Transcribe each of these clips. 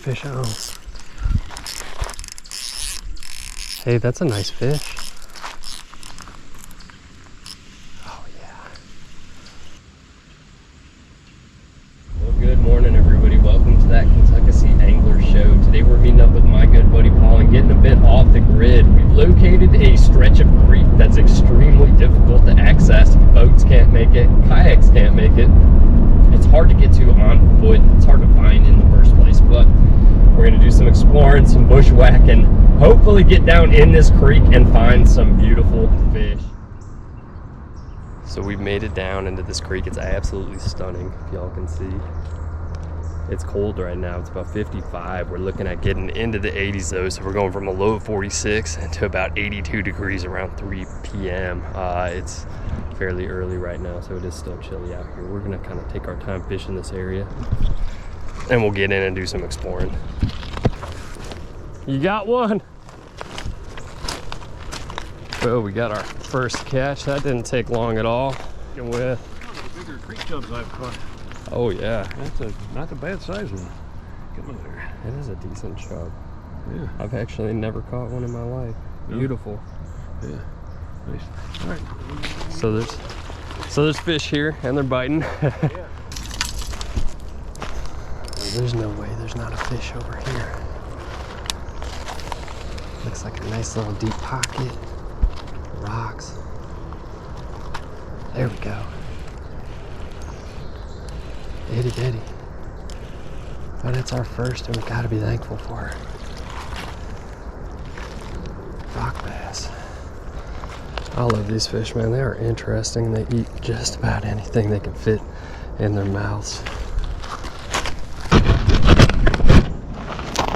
fish else. Hey, that's a nice fish. Oh yeah. Well, good morning everybody. Welcome to that Kentuckessee Angler Show. Today we're meeting up with my good buddy Paul and getting a bit off the grid. We've located a stretch of creek that's extremely difficult to access. Boats can't make it, kayaks can't make it. It's hard to get to on foot. It's hard to find in the first place, but we're gonna do some exploring, some bushwhacking, hopefully get down in this creek and find some beautiful fish. So we've made it down into this creek. It's absolutely stunning, if y'all can see. It's cold right now, it's about 55. We're looking at getting into the 80s though, so we're going from a low of 46 to about 82 degrees around 3 p.m. It's fairly early right now, so it is still chilly out here. We're gonna kind of take our time fishing this area, and we'll get in and do some exploring. You got one? Well, we got our first catch. That didn't take long at all. With one of the bigger creek chubs I've caught. Oh yeah, That's not a bad size one. Come on there. it is a decent chub. Yeah. I've actually never caught one in my life. Beautiful. Yeah. Nice. All right. So there's fish here, and they're biting. Yeah. There's no way there's not a fish over here. Looks like a nice little deep pocket. Rocks. There we go. Itty bitty. But it's our first, and we gotta be thankful for it. Rock bass. I love these fish, man. They are interesting. They eat just about anything they can fit in their mouths.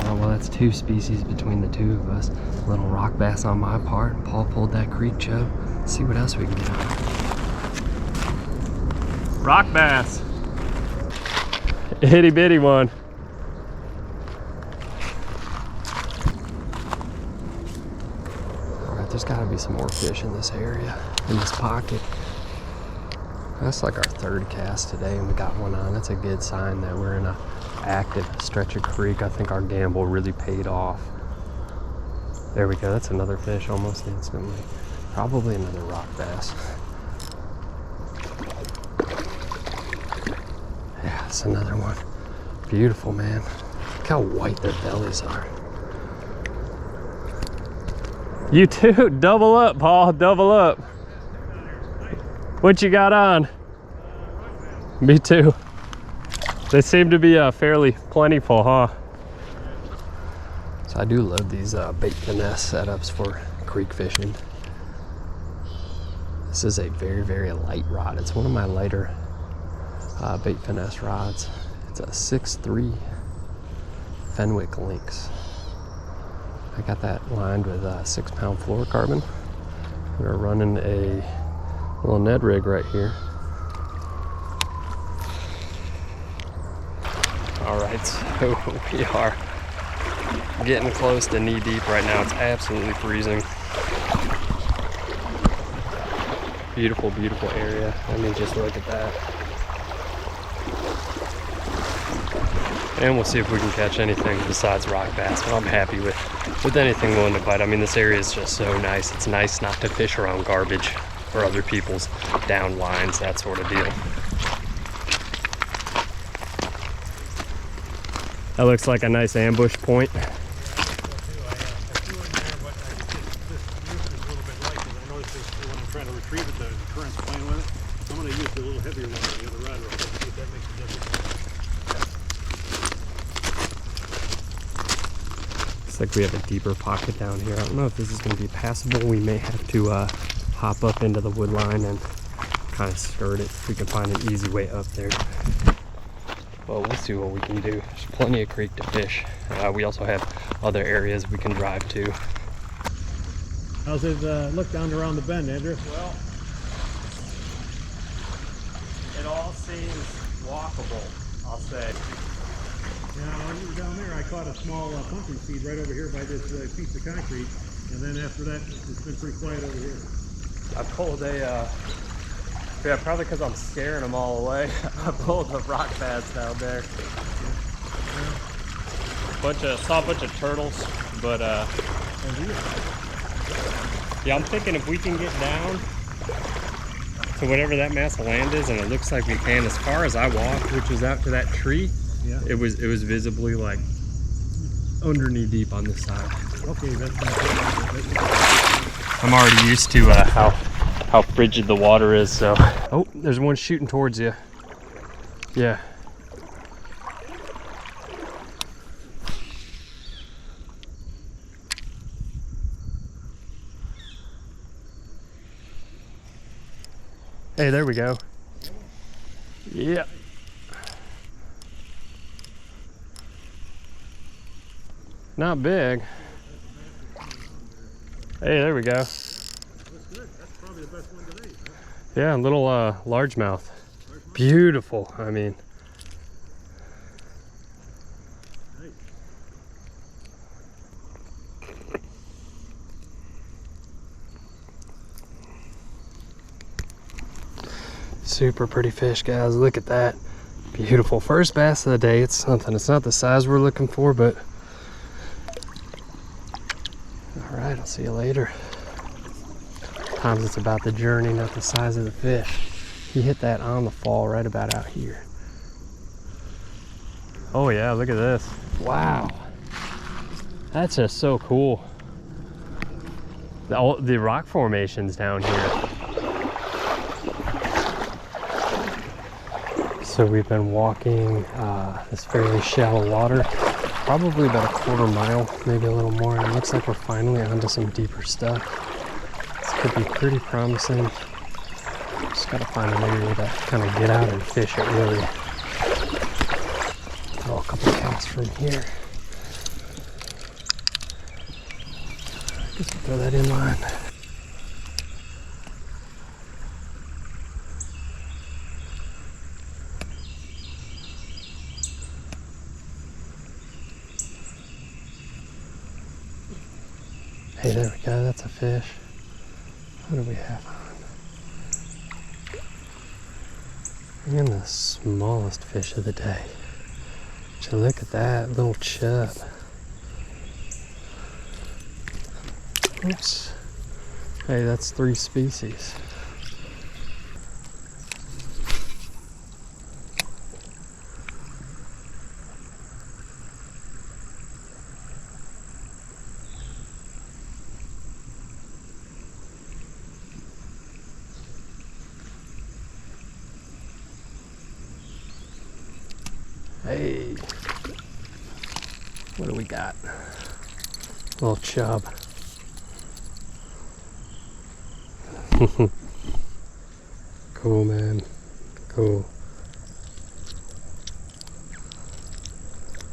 Oh, well, that's two species between the two of us. Little rock bass on my part. Paul pulled that creek chub. Let's see what else we can get on. Rock bass. Itty bitty one. All right, there's got to be some more fish in this area, in this pocket. That's like our third cast today, and we got one on. That's a good sign that we're in a active stretch of creek. I think our gamble really paid off. There we go. That's another fish almost instantly. Probably another rock bass. Yeah, that's another one. Beautiful, man. Look how white their bellies are. You too. Double up, Paul. Double up. What you got on? Me too. They seem to be fairly plentiful, huh? So I do love these bait finesse setups for creek fishing. This is a very, very light rod. It's one of my lighter bait finesse rods. It's a 6'3" Fenwick Lynx. I got that lined with 6-pound fluorocarbon. We're running a little Ned rig right here. All right, so we are getting close to knee deep right now. It's absolutely freezing. Beautiful, beautiful area. I mean, just look at that. And we'll see if we can catch anything besides rock bass, but I'm happy with anything willing to bite. I mean, this area is just so nice. It's nice not to fish around garbage or other people's down lines, that sort of deal. That looks like a nice ambush point. I threw in there, but this is a little bit light because I noticed when I'm trying to retrieve it, the current's playing with it. I'm going to use the little heavier one on the other rod, see if that makes a difference. Looks like we have a deeper pocket down here. I don't know if this is going to be passable. We may have to hop up into the wood line and kind of skirt it if we can find an easy way up there. Well, we'll see what we can do. There's plenty of creek to fish. We also have other areas we can drive to. How's it look down around the bend, Andrew? Well, it all seems walkable, I'll say. Yeah, while you were down there, I caught a small pumpkin seed right over here by this piece of concrete, and then after that, it's been pretty quiet over here. I pulled a Yeah, probably because I'm scaring them all away. I pulled the rock bass down there. saw a bunch of turtles, but yeah, I'm thinking if we can get down to whatever that mass of land is, and it looks like we can. As far as I walked, which was out to that tree, Yeah. it was visibly like under knee deep on this side. Okay, that's I'm already used to how frigid the water is, so. Oh, there's one shooting towards you. Yeah. Hey, there we go. Yeah. Not big. Hey, there we go. That's good. That's probably the best one today, huh? Yeah, little largemouth. Beautiful. I mean, Nice. super pretty fish, guys. Look at that. Beautiful. First bass of the day. It's something. It's not the size we're looking for, but all right, I'll see you later. Sometimes it's about the journey, not the size of the fish. He hit that on the fall right about out here. Oh yeah, look at this. Wow. That's just so cool. The rock formations down here. So we've been walking this fairly shallow water, probably about a quarter mile, maybe a little more, and it looks like we're finally onto some deeper stuff. This could be pretty promising. Just gotta find an area to kind of get out and fish it really. Throw a couple casts from here. I guess we'll throw that in line. Hey, there we go, that's a fish. What do we have on? And the smallest fish of the day. So look at that little chub. Oops. Hey, that's 3 species. Hey, what do we got? Little chub. Cool, man. Cool.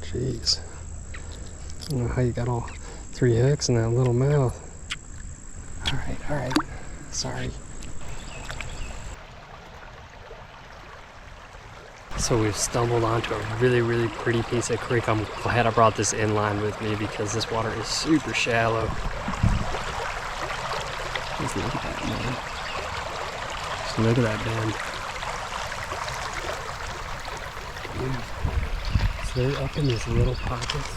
Jeez. I don't know how you got all 3 hooks in that little mouth. All right. Sorry. So we've stumbled onto a really pretty piece of creek. I'm glad I brought this inline with me because this water is super shallow. Just look at that, man. Just look at that bend. Beautiful. So they're up in these little pockets.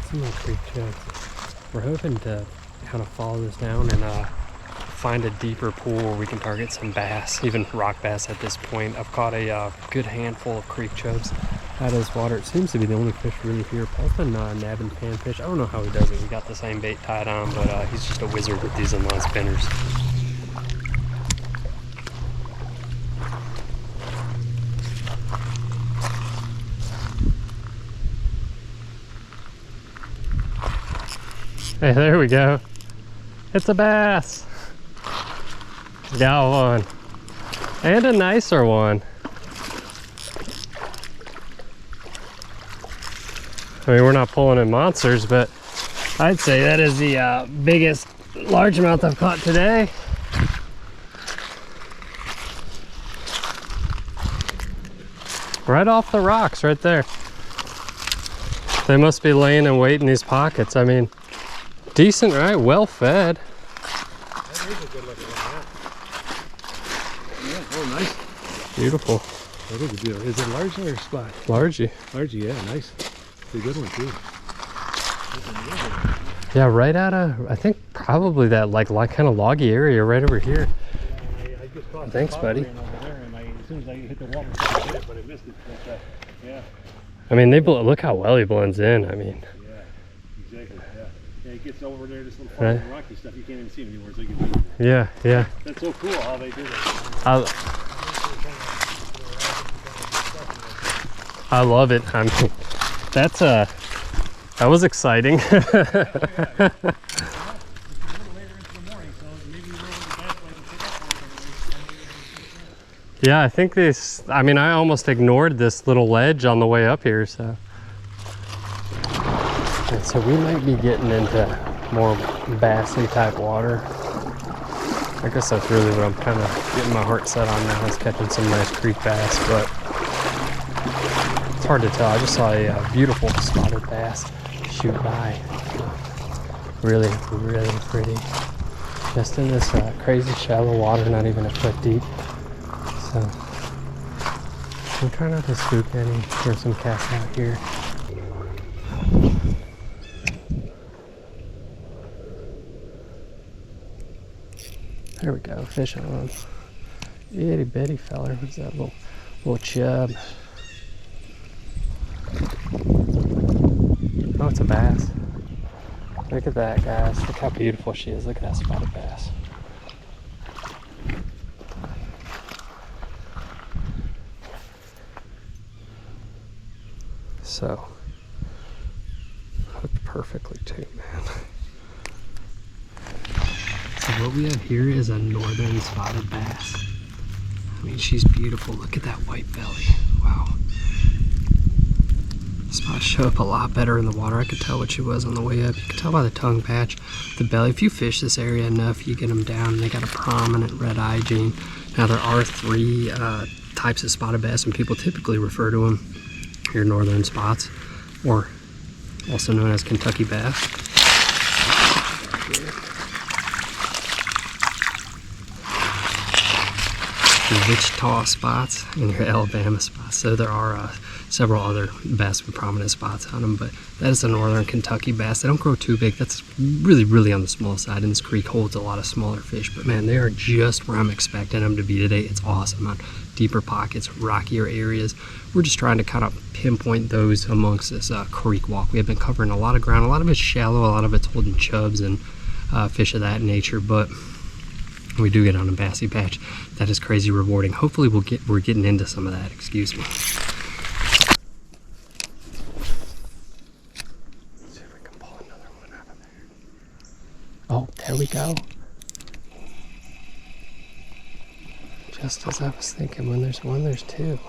Some little creek chubs. We're hoping to kind of follow this down and find a deeper pool where we can target some bass, even rock bass at this point. I've caught a good handful of creek chubs out of this water. It seems to be the only fish really here. Paul's been nabbing panfish. I don't know how he does it. We got the same bait tied on, but he's just a wizard with these inline spinners. Hey, there we go. It's a bass. Got one. And a nicer one. I mean, we're not pulling in monsters, but I'd say that is the biggest largemouth I've caught today. Right off the rocks right there. They must be laying in wait in these pockets. I mean, decent, right? Well fed. That is a good looking one, yeah. Oh, nice. Beautiful. That is a beautiful. Is it large or spot? Largy. Large, yeah, nice. It's a good one too. Yeah, right out of, I think probably that like kind of loggy area right over here. I just caught Thanks, buddy. over there, and as soon as I hit the water, I hit it, but I missed it. But, yeah. I mean, look how well he blends in. I mean, Yeah, exactly. Yeah. Yeah, he gets over there, this little farm and rocky stuff. You can't even see him anymore. It's like yeah, yeah. that's so cool how they did it. I love it. I mean, that was exciting. Yeah, I think this, I mean, I almost ignored this little ledge on the way up here, so. And so we might be getting into more bassy type water. I guess that's really what I'm kind of getting my heart set on now, is catching some nice creek bass, but it's hard to tell. I just saw a beautiful spotted bass shoot by. Really, really pretty. Just in this crazy shallow water, not even a foot deep. So I'm trying not to spook any. There's some casts out here. There we go, fish on. Itty bitty feller. What's that little chub? Oh, it's a bass. Look at that, guys. Look how beautiful she is. Look at that spotted bass. So, hooked perfectly too, man. So what we have here is a northern spotted bass. I mean, she's beautiful. Look at that white belly. Wow. Spots show up a lot better in the water. I could tell what she was on the way up. You can tell by the tongue patch, the belly. If you fish this area enough, you get them down, and they got a prominent red eye gene. Now, there are three types of spotted bass, and people typically refer to them your northern spots, or also known as Kentucky bass. Your Wichita spots and your Alabama spots. So there are several other bass with prominent spots on them, but that is a northern Kentucky bass. They don't grow too big. That's really, really on the small side, and this creek holds a lot of smaller fish, but man, they are just where I'm expecting them to be today. It's awesome on deeper pockets, rockier areas. We're just trying to kind of pinpoint those amongst this creek walk. We have been covering a lot of ground. A lot of it's shallow, a lot of it's holding chubs and fish of that nature, but we do get on a bassy patch that is crazy rewarding. Hopefully we're getting into some of that. Excuse me. Let's see if we can pull another one out of there. Oh, there we go. Just as I was thinking, when there's one, there's two.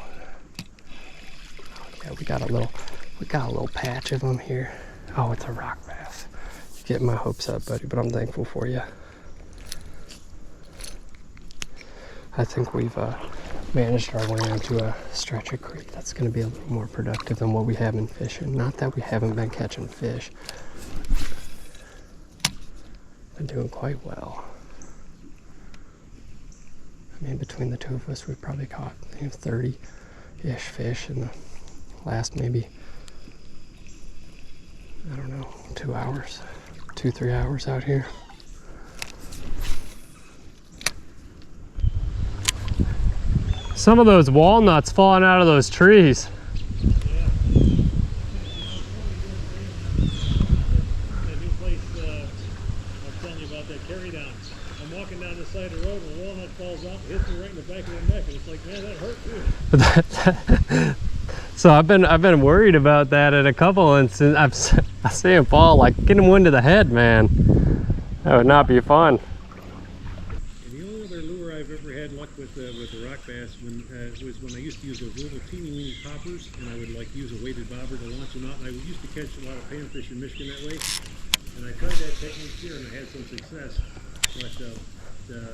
Oh, yeah, we got a little patch of them here. Oh, it's a rock bass. You're getting my hopes up, buddy, but I'm thankful for you. I think we've managed our way into a stretch of creek that's going to be a little more productive than what we have been fishing. Not that we haven't been catching fish. Been doing quite well. I mean, between the two of us, we've probably caught 30-ish fish in the last maybe, I don't know, 2 hours, 2-3 hours out here. Some of those walnuts falling out of those trees. Yeah. That new place I was telling you about, that carry down. I'm walking down the side of the road and a walnut falls out, hits me right in the back of the neck, and it's like, man, that hurt too. So I've been worried about that at a couple instances. I see him fall, like getting one to the head, man. That would not be fun. And the only other lure I've ever had luck with the rock bass was when I used to use those little teeny weeny poppers, and I would like use a weighted bobber to launch them out. And I used to catch a lot of panfish in Michigan that way. And I tried that technique here, and I had some success. But the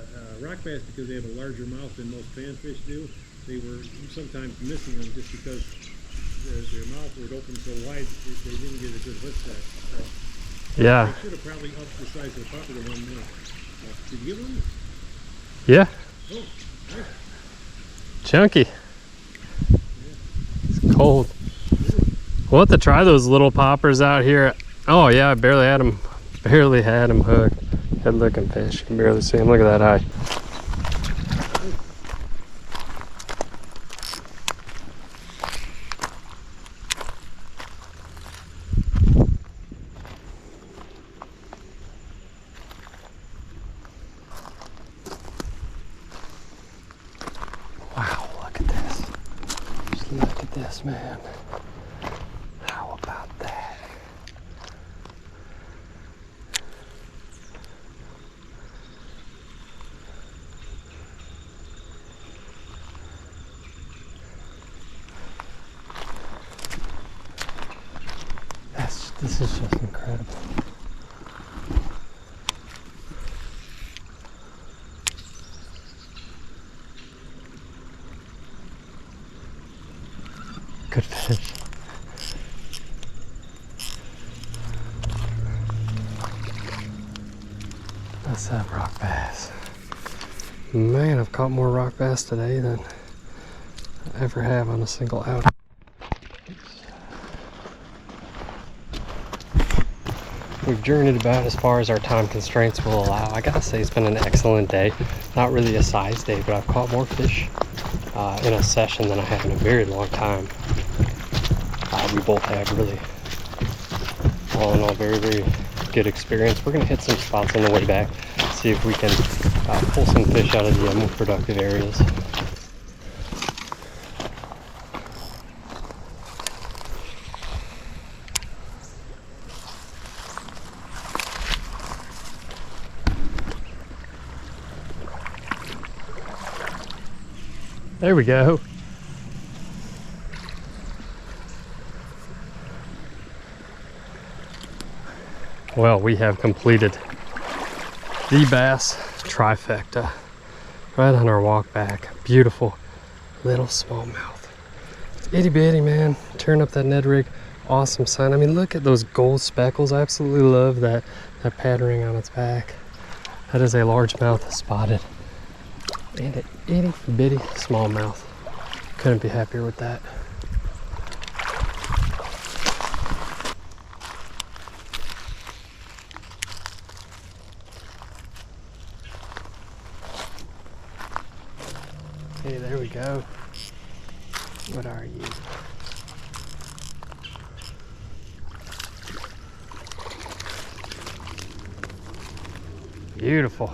rock bass, because they have a larger mouth than most panfish do, they were sometimes missing them just because their mouth would open so wide they didn't get a good hook set. So Yeah. I should have probably upped the size of the popper to 1 more. Did you get one? Yeah. Oh, nice. Chunky. Yeah. It's cold. We'll have to try those little poppers out here. Oh yeah, I barely had them hooked. Good looking fish. You can barely see them. Look at that eye. Wow, look at this. Just look at this, man. How about that? This is just incredible. Good fish. That's that rock bass. Man, I've caught more rock bass today than I ever have on a single outing. We've journeyed about as far as our time constraints will allow. I gotta say it's been an excellent day. Not really a size day, but I've caught more fish in a session than I have in a very long time. We both have really, all in all, very, very good experience. We're gonna hit some spots on the way back, see if we can pull some fish out of the more productive areas. There we go. Well, we have completed the bass trifecta right on our walk back. Beautiful little smallmouth. Itty bitty, man. Turn up that Ned rig. Awesome sign. I mean, look at those gold speckles. I absolutely love that patterning on its back. That is a largemouth spotted. And an itty bitty smallmouth. Couldn't be happier with that. Hey, there we go. What are you? Beautiful.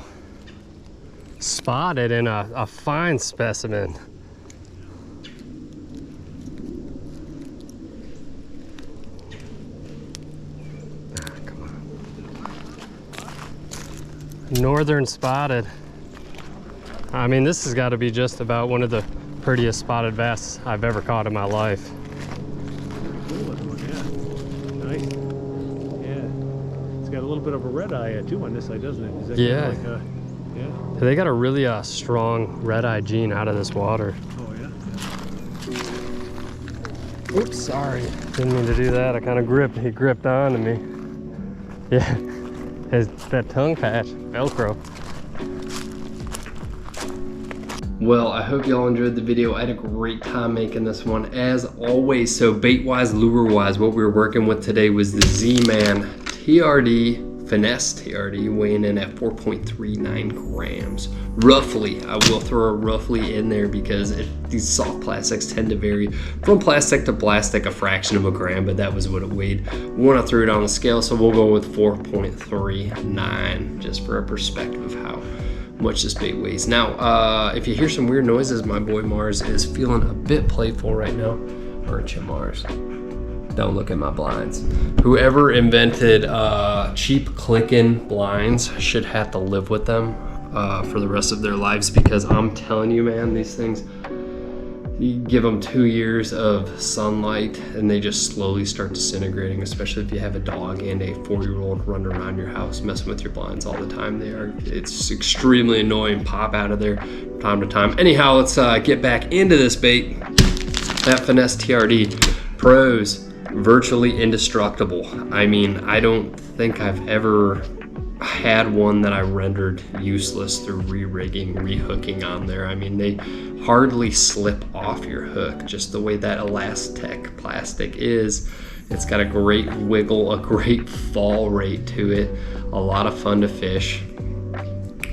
Spotted in a fine specimen. Ah, come on. Northern spotted. I mean, this has got to be just about one of the prettiest spotted bass I've ever caught in my life. Nice. Yeah. It's got a little bit of a red eye too on this side, doesn't it? Is that Yeah. kind of like yeah. They got a really strong red eye gene out of this water. Oh yeah. Oops, sorry. Didn't mean to do that. I kind of he gripped on to me. Yeah, that tongue patch, Velcro. Well, I hope y'all enjoyed the video. I had a great time making this one, as always. So bait-wise, lure-wise, what we were working with today was the Z-Man TRD, Finesse TRD, weighing in at 4.39 grams. Roughly, I will throw a roughly in there because these soft plastics tend to vary from plastic to plastic a fraction of a gram, but that was what it weighed when I threw it on the scale. So we'll go with 4.39 just for a perspective of how much this bait weighs. Now, if you hear some weird noises, my boy Mars is feeling a bit playful right now. Aren't you, Mars? Don't look at my blinds. Whoever invented cheap clicking blinds should have to live with them for the rest of their lives, because I'm telling you, man, these things, you give them 2 years of sunlight and they just slowly start disintegrating, especially if you have a dog and a 4-year-old running around your house messing with your blinds all the time. It's extremely annoying, pop out of there from time to time. Anyhow, let's get back into this bait. That Finesse TRD Pros, virtually indestructible. I mean, I don't think I've ever had one that I rendered useless through re-rigging, re-hooking on there. I mean, they hardly slip off your hook, just the way that Elastec plastic is. It's got a great wiggle, a great fall rate to it, a lot of fun to fish.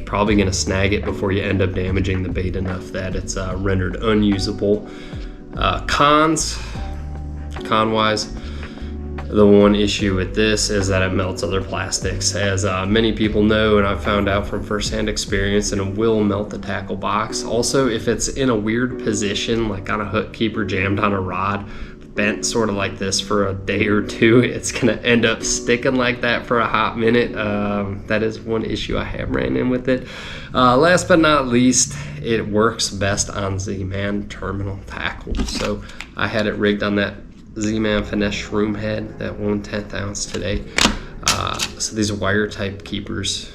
Probably gonna snag it before you end up damaging the bait enough that it's rendered unusable. Con-wise, the one issue with this is that it melts other plastics. As many people know, and I've found out from firsthand experience, and it will melt the tackle box. Also, if it's in a weird position, like on a hook keeper jammed on a rod, bent sort of like this for a day or two, it's gonna end up sticking like that for a hot minute. That is one issue I have ran in with it. Last but not least, it works best on Z-Man terminal tackle. So I had it rigged on that Z-Man Finesse Shroom head, that 1/10 ounce today. So these wire type keepers,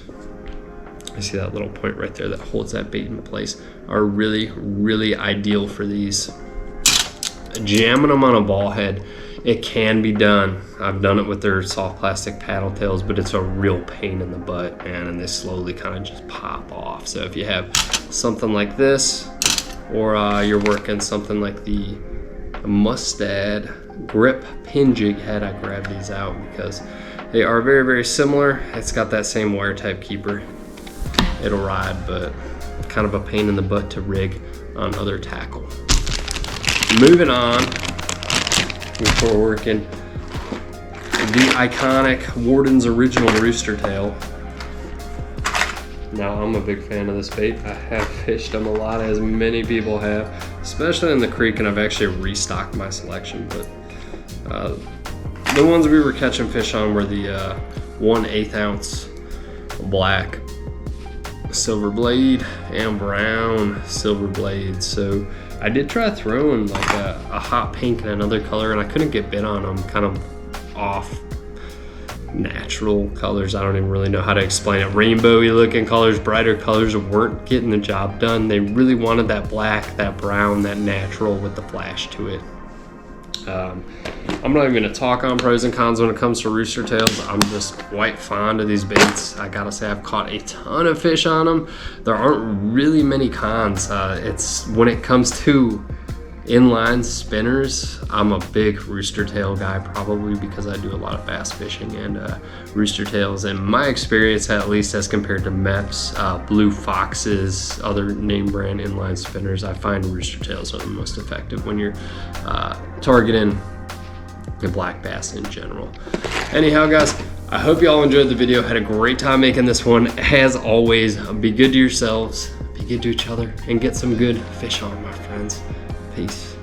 I see that little point right there that holds that bait in place, are really, really ideal for these. Jamming them on a ball head, it can be done. I've done it with their soft plastic paddle tails, but it's a real pain in the butt, man, and they slowly kind of just pop off. So if you have something like this, or you're working something like the Mustad grip pin jig head, I grabbed these out because they are very, very similar. It's got that same wire type keeper. It'll ride, but kind of a pain in the butt to rig on other tackle. Moving on, before working, the iconic Warden's Original Rooster Tail. Now, I'm a big fan of this bait. I have fished them a lot, as many people have, especially in the creek, and I've actually restocked my selection. But the ones we were catching fish on were the 1/8 ounce black silver blade and brown silver blade. So I did try throwing like a hot pink and another color, and I couldn't get bit on them. Kind of off natural colors. I don't even really know how to explain it. Rainbowy looking colors, brighter colors weren't getting the job done. They really wanted that black, that brown, that natural with the flash to it. I'm not even going to talk on pros and cons when it comes to rooster tails. I'm just quite fond of these baits. I gotta say, I've caught a ton of fish on them. There aren't really many cons. It's when it comes to inline spinners, I'm a big rooster tail guy, probably because I do a lot of bass fishing, and rooster tails, in my experience at least, as compared to Mepps, Blue Foxes, other name brand inline spinners, I find rooster tails are the most effective when you're targeting the black bass in general. Anyhow, guys, I hope you all enjoyed the video. Had a great time making this one. As always, be good to yourselves, be good to each other, and get some good fish on, my friends. Peace.